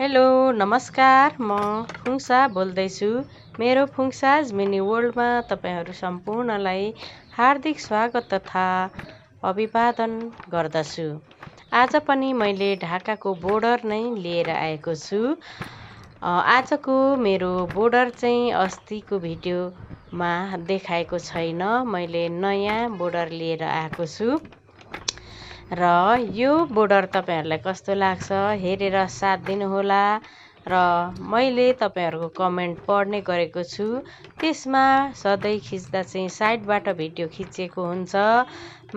Hello नमस्कार म फुंसा बोल्दैछु। मेरो फुंसाज मिनी वर्ल्डमा तपाईहरू सम्पूर्णलाई हार्दिक स्वागत तथा अभिवादन गर्दछु। आज पनि मैले ढाकाको बोर्डर नै लिएर आएको छु। आजको मेरो बोर्डर चाहिँ अस्तिको भिडियोमा देखाएको छैन। मैले नयाँ बोर्डर लिएर आएको छु र यो बोर्डर तपाईहरुलाई कस्तो लाग्छ हेरेर साथ दिनुहोला। र मैले तपाईहरुको कमेन्ट पढ्ने गरेको छु। त्यसमा सधैँ खिच्दा चाहिँ साइडबाट भिडियो खिचेको हुन्छ,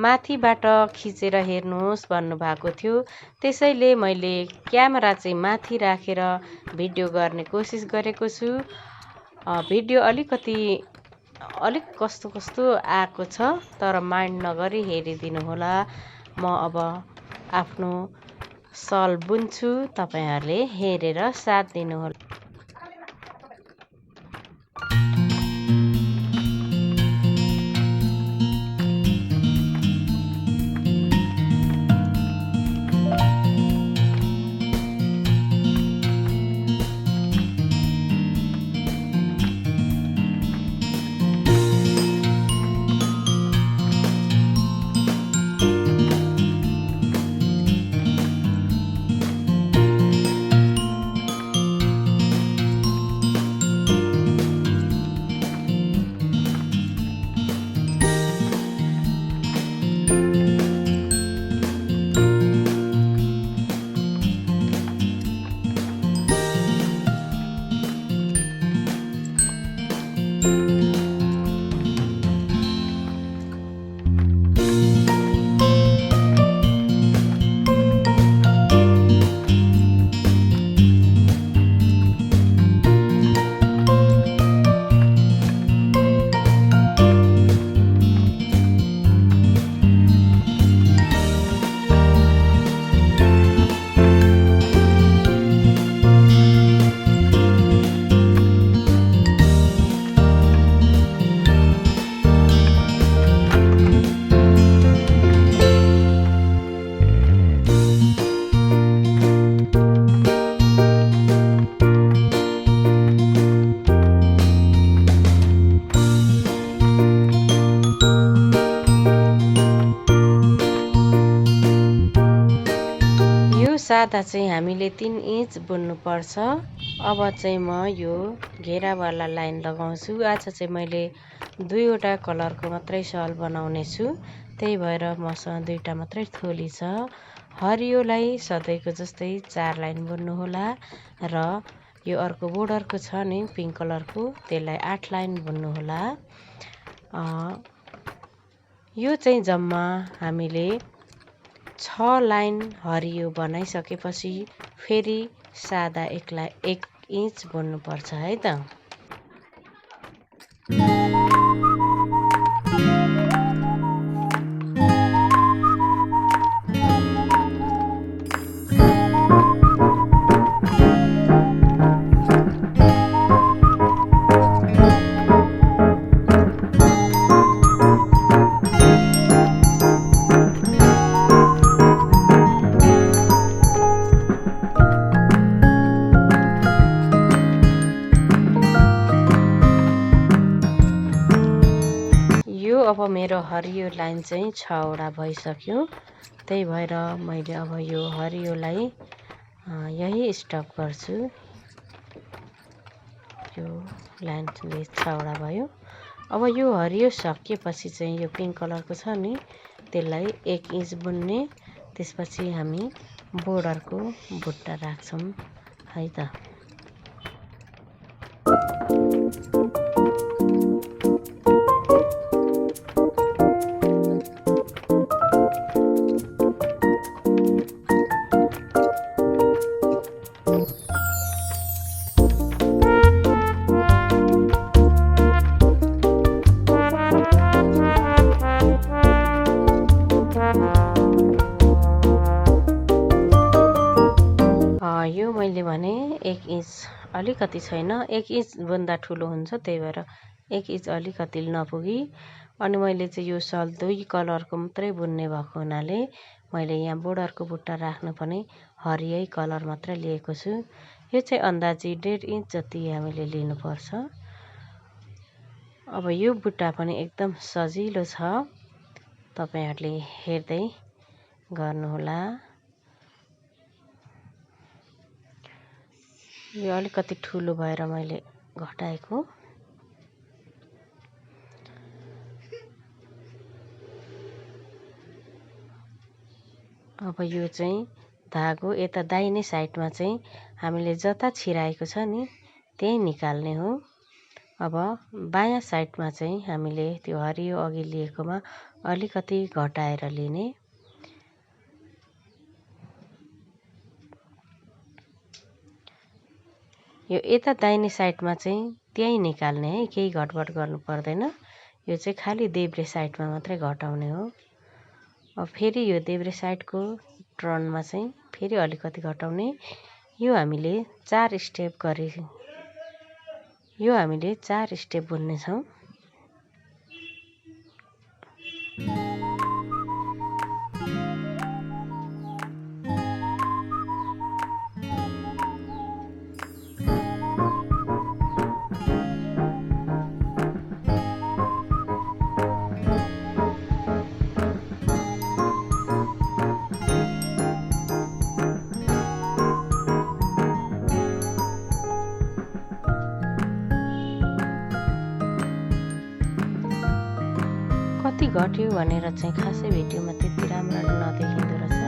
माथिबाट खिचेर हेर्नुहोस् भन्नुभएको थियो। त्यसैले मैले क्यामेरा चाहिँ माथि राखेर भिडियो गर्ने कोसिस गरेको छु। भिडियो अलिक कस्तो आएको छ, तर माइन्ड नगरी हेरिदिनु होला। म अब आफ्नो सल बुन्छु, तपाईहरुले हेरेर साथ दिनुहोला। सादा चाहिँ हामीले 3 इन्च बुन्नु पर्छ। अब चाहिँ म यो घेरावाला लाइन लगाउँछु। आज चाहिँ मैले 2 वटा कलरको मात्रै सल बनाउने छु, त्यही भएर मसँग 2 टा मात्रै थोली छ। हरियोलाई सधैँको जस्तै 4 लाइन बुन्नु होला र यो अर्को बोर्डरको छ नि पिङ्क कलरको, त्यसलाई 8 लाइन बुन्नु होला। यो चाहिँ जम्मा हामीले 6 लाइन हरियो बनाइसकेपछि फेरि सादा 1 इन्च बुन्नु पर्छ है त। अब मेरो हरियो लाइन चाहिँ 6 वटा भइसक्यो, त्यही भएर मैले अब यो हरियोलाई यही स्टप गर्छु। यो लाइनले 6 वटा भयो। अब यो हरियो सकिएपछि चाहिँ यो पिङ्क कलरको छ नि त्यसलाई 1 इन्च बुन्ने, त्यसपछि हामी बोर्डरको बुट्टा राख्छौँ है त। यो मैले भने 1 इन्च अलिकति छैन, 1 इन्च भन्दा ठुलो हुन्छ, त्यही भएर 1 इन्च अलिकति नपुगी। अनि मैले चाहिँ यो सल 2 कलरको मात्रै बुन्ने भएको हुनाले मैले यहाँ बोर्डरको बुट्टा राख्न पनि हरियै कलर मात्र लिएको छु। यो चाहिँ अन्दाजी 1.5 इन्च जति हामीले लिनुपर्छ। अब यो बुट्टा पनि एकदम सजिलो छ, तपाईहरुले हेर्दै गर्नुहोला। यो अलिकति ठुलो भएर मैले घटाएको। अब यो चाहिँ धागो यता दाहिने साइडमा चाहिँ हामीले जता छिराएको छ नि त्यही निकाल्ने हो। अब बायाँ साइडमा चाहिँ हामीले त्यो हरियो अघि लिएकोमा अलिकति घटाएर लिने। यो यता दाहिने साइडमा चाहिँ त्यही निकाल्ने है, केही घटबड गर्नु पर्दैन। यो चाहिँ खाली देब्रे साइडमा मात्रै घटाउने हो। अब फेरि यो देब्रे साइडको टर्नमा चाहिँ फेरि अलिकति घटाउने। यो हामीले 4 स्टेप बुन्ने छौं। कति घट्यो भनेर चाहिँ खासै भिडियोमा त्यति राम्रो नदेखिँदो रहेछ।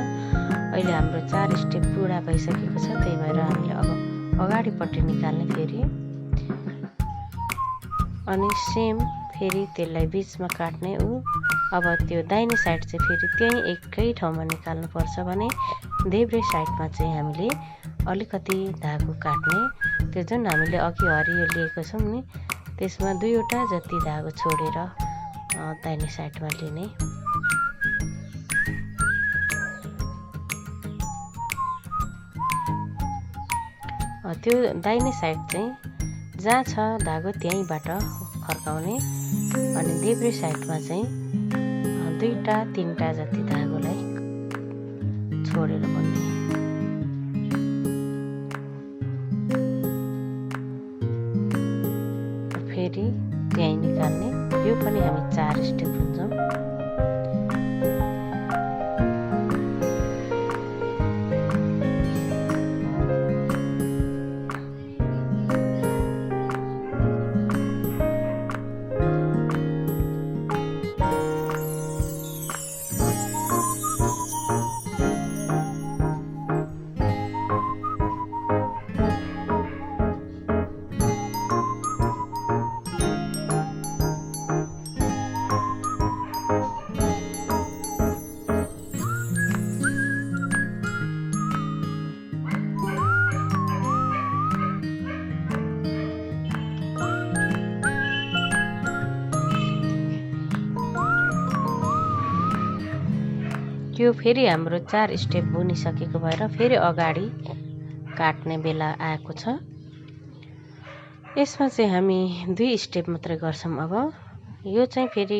अहिले हाम्रो 4 स्टेप पुरा भइसकेको छ, त्यही भएर हामीले अब अगाडिपट्टि निकाल्ने फेरि। अनि सेम फेरि त्यसलाई बीचमा काट्ने। अब त्यो दाहिने साइड चाहिँ फेरि त्यही एकै ठाउँमा निकाल्नु पर्छ भने देब्रे साइडमा चाहिँ हामीले अलिकति धागो काट्ने। त्यो जुन हामीले अघि हरियो लिएको छौं नि त्यसमा 2 वटा जति धागो छोडेर दाहिने साइडमा लिने। त्यो दाहिने साइड चाहिँ जहाँ छ धागो त्यहीँबाट फर्काउने। अनि देब्रे साइडमा चाहिँ 2टा 3टा जति धागोलाई छोडेर बुन्ने। फेरि त्यहीँ निकाल्ने। यो पनि हामी 4 स्टेप बुन्छौं। त्यो फेरि हाम्रो 4 स्टेप बुनिसकेको भएर फेरि अगाडि काट्ने बेला आएको छ। यसमा चाहिँ हामी 2 स्टेप मात्रै गर्छौं। अब यो चाहिँ फेरि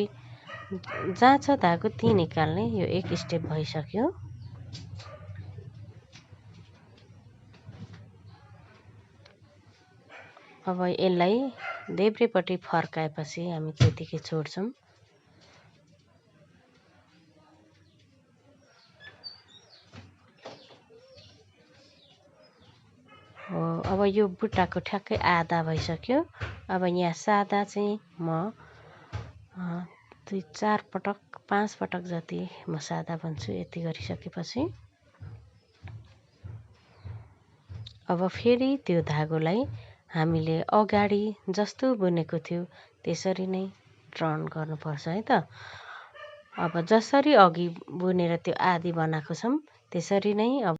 जहाँ छ धागो त्यही निकाल्ने। यो 1 स्टेप भइसक्यो। अब यसलाई देब्रेपट्टि फर्काएपछि हामी त्यतिकै छोड्छौं। अब यो बुट्टाको ठ्याक्कै आधा भइसक्यो। अब यहाँ सादा चाहिँ म 2-4 पटक 5 पटक जति म सादा बुन्छु। यति गरिसकेपछि अब फेरि त्यो धागोलाई हामीले अगाडि जस्तो बुनेको थियो त्यसरी नै टर्न गर्नुपर्छ है त। अब जसरी अघि बुनेर त्यो आधी बनाएको छौं त्यसरी नै अब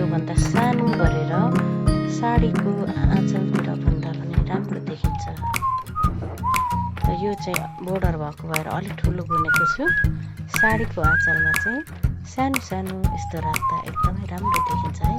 त्योभन्दा सानो गरेर साडीको आँचलतिर भन्दा पनि राम्रो देखिन्छ। र यो चाहिँ बोर्डर भएको भएर अलिक ठुलो बुनेको छु। साडीको आँचलमा चाहिँ सानो सानो यस्तो राख्दा एकदमै राम्रो देखिन्छ है।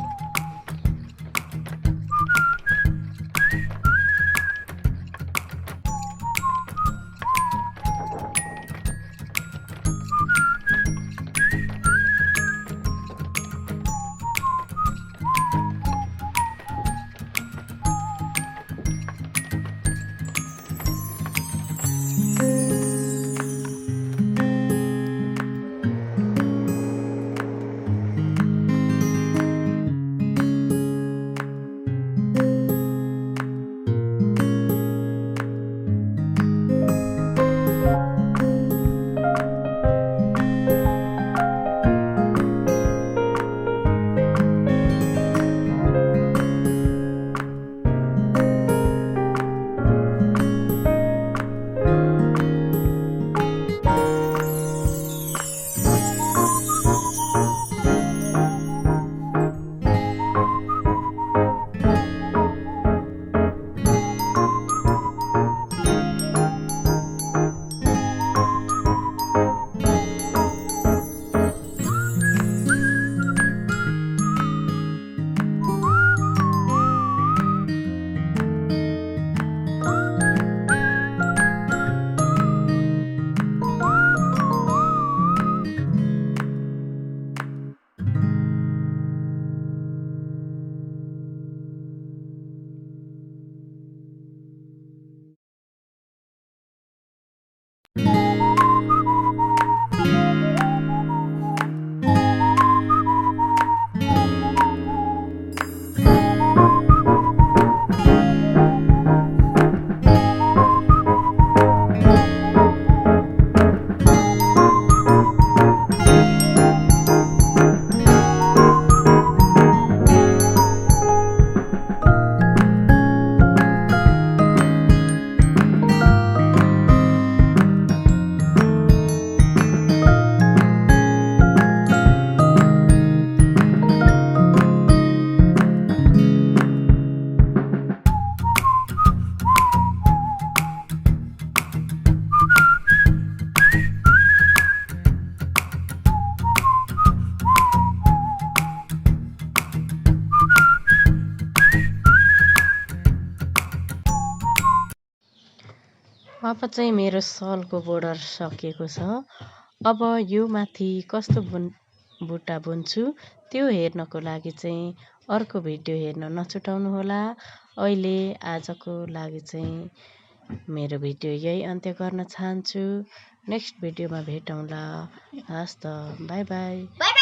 अब चाहिँ मेरो सलको बोर्डर सकिएको छ। अब यो माथि कस्तो बुट्टा बुन्छु त्यो हेर्नको लागि चाहिँ अर्को भिडियो हेर्न नछुटाउनुहोला। अहिले आजको लागि चाहिँ मेरो भिडियो यही अन्त्य गर्न चाहन्छु। नेक्स्ट भिडियोमा भेटौँला। हस् त, बाई बाई।